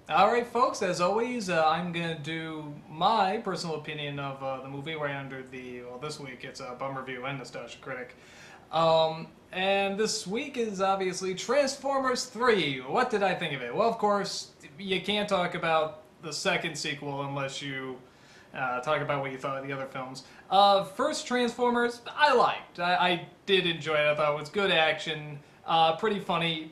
Alright folks, as always, I'm going to do my personal opinion of the movie right under this week it's a bum review and Nostalgia Critic. And this week is obviously Transformers 3. What did I think of it? Well, of course, you can't talk about the second sequel unless you talk about what you thought of the other films. First Transformers, I liked. I did enjoy it. I thought it was good action, pretty funny.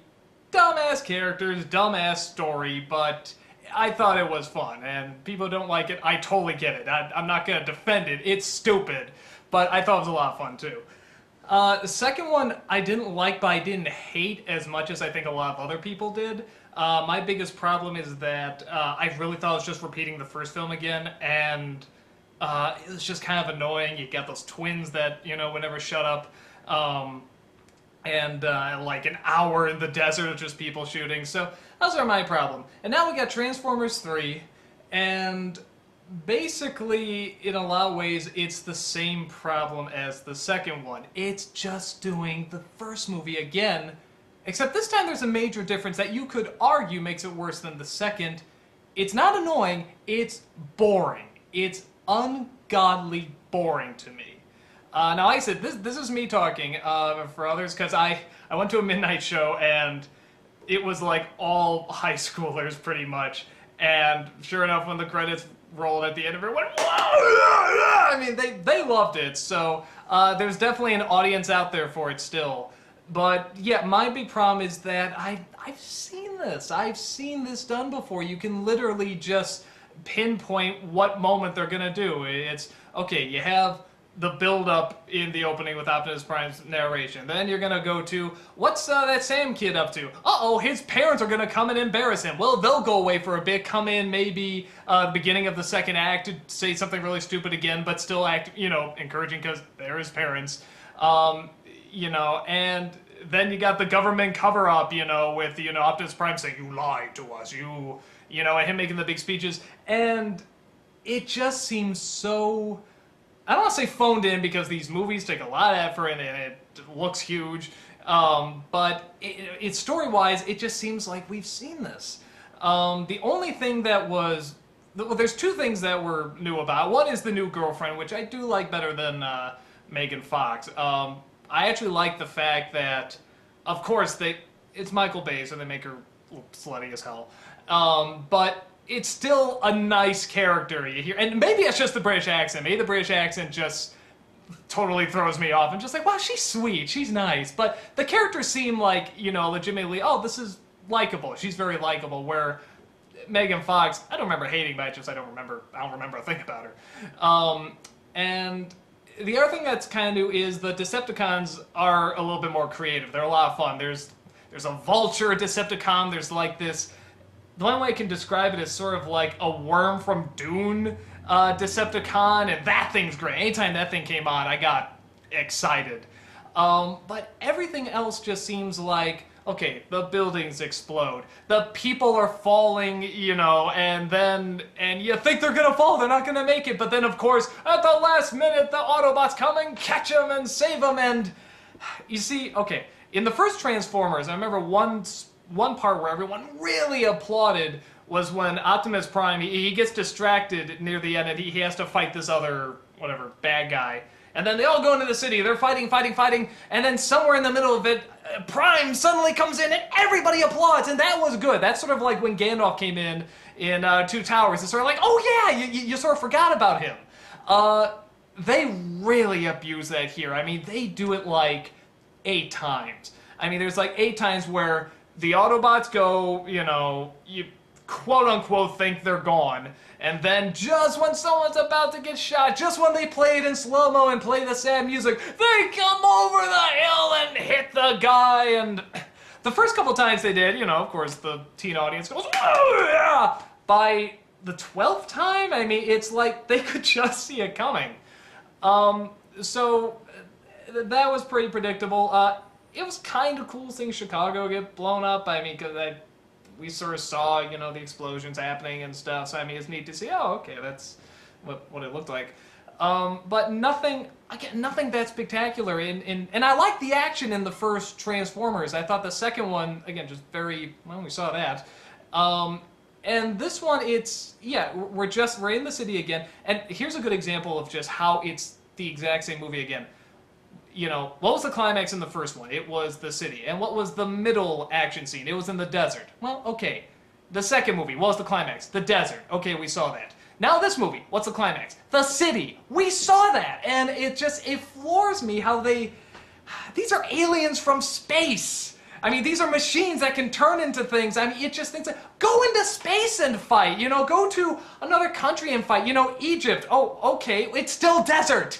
Dumbass characters, dumbass story, but I thought it was fun, and people don't like it. I totally get it. I'm not going to defend it. It's stupid, but I thought it was a lot of fun, too. The second one I didn't like, but I didn't hate as much as I think a lot of other people did. My biggest problem is that I really thought it was just repeating the first film again, and it was just kind of annoying. You got those twins that, would never shut up. And like an hour in the desert of just people shooting. So those are my problem. And now we got Transformers 3, and basically, in a lot of ways, it's the same problem as the second one. It's just doing the first movie again, except this time there's a major difference that you could argue makes it worse than the second. It's not annoying, it's boring. It's ungodly boring to me. Now, like I said, this is me talking for others, because I went to a midnight show, and it was like all high schoolers, pretty much. And sure enough, when the credits rolled at the end of it, went, whoa! I mean, they loved it, so there's definitely an audience out there for it still. But yeah, my big problem is that I've seen this. I've seen this done before. You can literally just pinpoint what moment they're gonna do. It's, okay, you have the build-up in the opening with Optimus Prime's narration. Then you're gonna go to, what's that Sam kid up to? Uh-oh, his parents are gonna come and embarrass him. Well, they'll go away for a bit, come in maybe the beginning of the second act to say something really stupid again, but still act, encouraging because they're his parents. And then you got the government cover-up, with, Optimus Prime saying, you lied to us, and him making the big speeches. And it just seems so, I don't want to say phoned in, because these movies take a lot of effort and it looks huge, but it's story-wise, it just seems like we've seen this. The only thing that was, well, there's two things that were new about. One is the new girlfriend, which I do like better than Megan Fox. I actually like the fact that, of course, it's Michael Bay, so they make her look slutty as hell, but it's still a nice character you hear, and maybe it's just the British accent. Maybe the British accent just totally throws me off. I'm just like, wow, she's sweet, she's nice, but the characters seem like, legitimately, oh, this is likable. She's very likable. Where Megan Fox, I don't remember hating, but I don't remember a thing about her. And the other thing that's kind of new is the Decepticons are a little bit more creative. They're a lot of fun. There's a vulture Decepticon. There's like this. The only way I can describe it is sort of like a worm from Dune Decepticon, and that thing's great. Anytime that thing came on, I got excited. But everything else just seems like, okay, the buildings explode, the people are falling, and you think they're gonna fall, they're not gonna make it, but then of course, at the last minute, the Autobots come and catch them and save them, and you see, okay, in the first Transformers, I remember one part where everyone really applauded was when Optimus Prime, he gets distracted near the end, and he has to fight this other, whatever, bad guy. And then they all go into the city, they're fighting, and then somewhere in the middle of it, Prime suddenly comes in and everybody applauds, and that was good. That's sort of like when Gandalf came in Two Towers. It's sort of like, oh yeah, you sort of forgot about him. They really abuse that here. I mean, they do it like 8 times. I mean, there's like 8 times where the Autobots go, you quote-unquote think they're gone, and then just when someone's about to get shot, just when they play it in slow-mo and play the sad music, they come over the hill and hit the guy, and the first couple times they did, of course, the teen audience goes, oh yeah! By the 12th time, I mean, it's like they could just see it coming. So that was pretty predictable. It was kind of cool seeing Chicago get blown up. I mean, because we sort of saw, the explosions happening and stuff. So, I mean, it's neat to see, oh, okay, that's what it looked like. But nothing that spectacular. And I liked the action in the first Transformers. I thought the second one, again, just very, well, we saw that. And this one, it's, yeah, we're in the city again. And here's a good example of just how it's the exact same movie again. You know, what was the climax in the first one? It was the city. And what was the middle action scene? It was in the desert. Well, okay. The second movie, what was the climax? The desert. Okay, we saw that. Now this movie, what's the climax? The city. We saw that. And it floors me how these are aliens from space. I mean, these are machines that can turn into things. I mean, it just thinks, go into space and fight, you know, go to another country and fight, you know, Egypt. Oh, okay, it's still desert.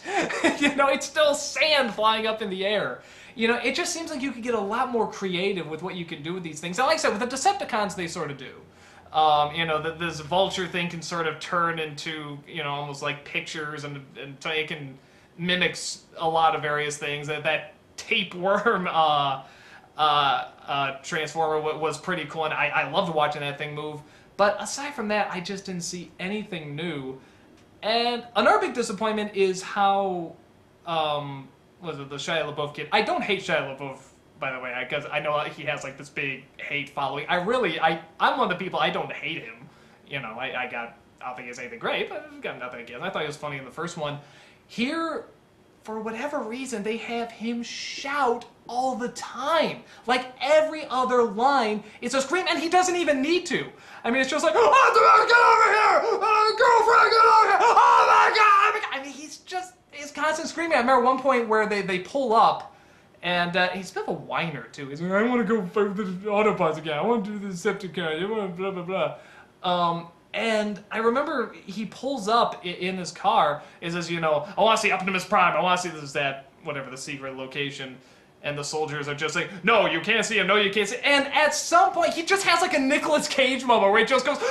You know, it's still sand flying up in the air. You know, it just seems like you could get a lot more creative with what you can do with these things. And like I said, with the Decepticons, they sort of do. You know, this vulture thing can sort of turn into, you know, almost like pictures, and it can mimics a lot of various things. That tapeworm, Transformer was pretty cool, and I loved watching that thing move. But aside from that, I just didn't see anything new. And another big disappointment is how, was it the Shia LaBeouf kid? I don't hate Shia LaBeouf, by the way, because I know he has like this big hate following. I'm one of the people, I don't hate him. You know, I don't think he's anything great, but I've got nothing against. I thought he was funny in the first one. Here, for whatever reason, they have him shout all the time. Like every other line is a scream, and he doesn't even need to. I mean, it's just like, oh, get over here! Girlfriend, get over here! Oh my God! I mean, he's constant screaming. I remember one point where they pull up, and he's a bit of a whiner, too. He's like, I want to go fight with the Autobots again. I want to do the Decepticon. I want to blah, blah, blah. And I remember he pulls up in his car. It says, you know, I want to see Optimus Prime. I want to see that, whatever, the secret location. And the soldiers are just like, no, you can't see him. No, you can't see him. And at some point, he just has like a Nicolas Cage moment where he just goes, Mwah!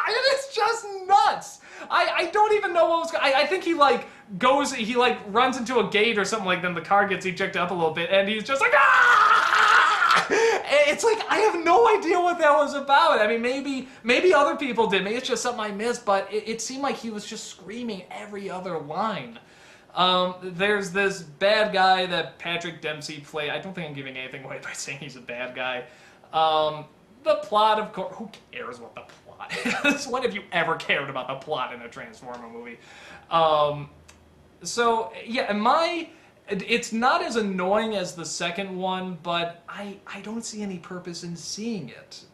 And it's just nuts. I don't even know what was going on. I think he runs into a gate or something like that, and the car gets ejected up a little bit, and he's just like, ah! It's like, I have no idea what that was about. I mean, maybe other people did. Maybe it's just something I missed, but it seemed like he was just screaming every other line. There's this bad guy that Patrick Dempsey played. I don't think I'm giving anything away by saying he's a bad guy. The plot, of course, who cares what the plot is? When have you ever cared about the plot in a Transformer movie? So, yeah, it's not as annoying as the second one, but I don't see any purpose in seeing it.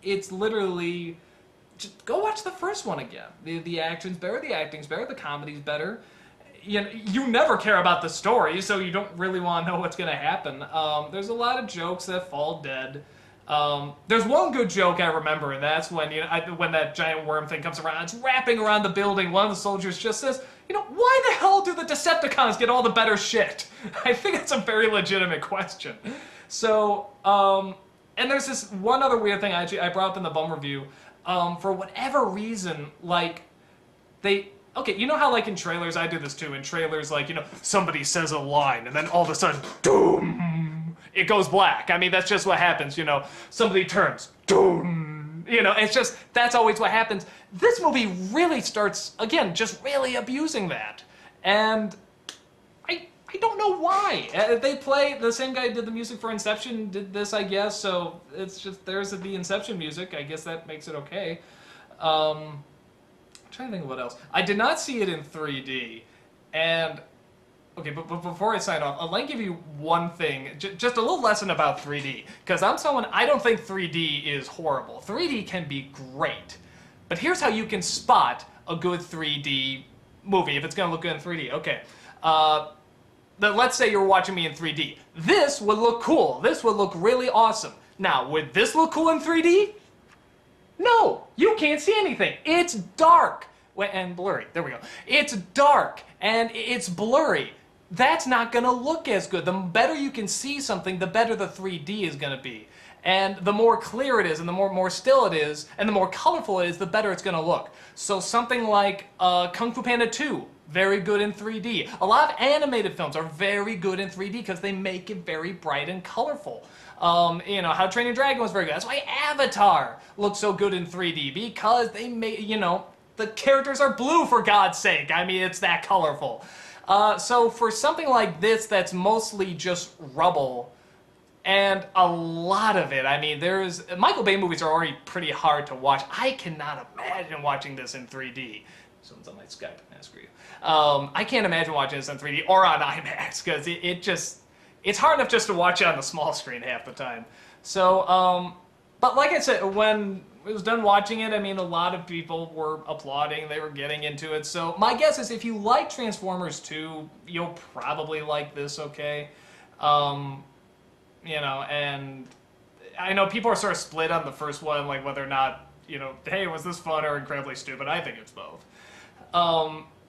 It's literally, just go watch the first one again. The action's better, the acting's better, the comedy's better. You never care about the story, so you don't really want to know what's going to happen. There's a lot of jokes that fall dead. There's one good joke I remember, and that's when when that giant worm thing comes around, it's wrapping around the building. One of the soldiers just says, why the hell do the Decepticons get all the better shit? I think it's a very legitimate question. So, and there's this one other weird thing I brought up in the Bum Review. For whatever reason, like, okay, you know how, like, in trailers, I do this too, in trailers, like, somebody says a line, and then all of a sudden, doom, it goes black. I mean, that's just what happens, somebody turns, doom, it's just, that's always what happens. This movie really starts, again, just really abusing that, and I don't know why. The same guy who did the music for Inception did this, I guess, so it's just, there's the Inception music, I guess that makes it okay. I'm trying to think of what else. I did not see it in 3D, and okay, but before I sign off, I'd like to give you one thing, just a little lesson about 3D, because I don't think 3D is horrible. 3D can be great, but here's how you can spot a good 3D movie, if it's going to look good in 3D. Okay, let's say you're watching me in 3D. This would look cool. This would look really awesome. Now, would this look cool in 3D? No, you can't see anything. It's dark and blurry. There we go. It's dark and it's blurry. That's not going to look as good. The better you can see something, the better the 3D is going to be. And the more clear it is, and the more still it is, and the more colorful it is, the better it's going to look. So something like Kung Fu Panda 2, very good in 3D. A lot of animated films are very good in 3D because they make it very bright and colorful. How to Train Your Dragon was very good. That's why Avatar looks so good in 3D, because they made, the characters are blue, for God's sake. I mean, it's that colorful. So for something like this that's mostly just rubble, And a lot of it, I mean, Michael Bay movies are already pretty hard to watch. I cannot imagine watching this in 3D. Someone's on my Skype, screw you. I can't imagine watching this in 3D or on IMAX, because it's hard enough just to watch it on the small screen half the time. So, but like I said, when I was done watching it, I mean, a lot of people were applauding, they were getting into it. So my guess is if you like Transformers 2, you'll probably like this okay. You know, and I know people are sort of split on the first one, like whether or not, you know, hey, was this fun or incredibly stupid? I think it's both.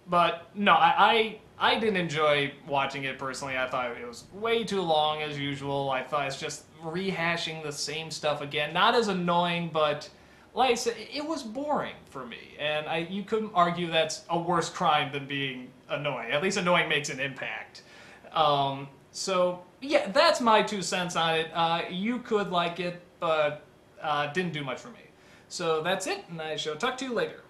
But no, I didn't enjoy watching it personally. I thought it was way too long as usual. I thought it's just rehashing the same stuff again. Not as annoying, but like I said, it was boring for me. And you couldn't argue that's a worse crime than being annoying. At least annoying makes an impact. So yeah, that's my 2 cents on it. You could like it, but didn't do much for me. So that's it, and I shall talk to you later.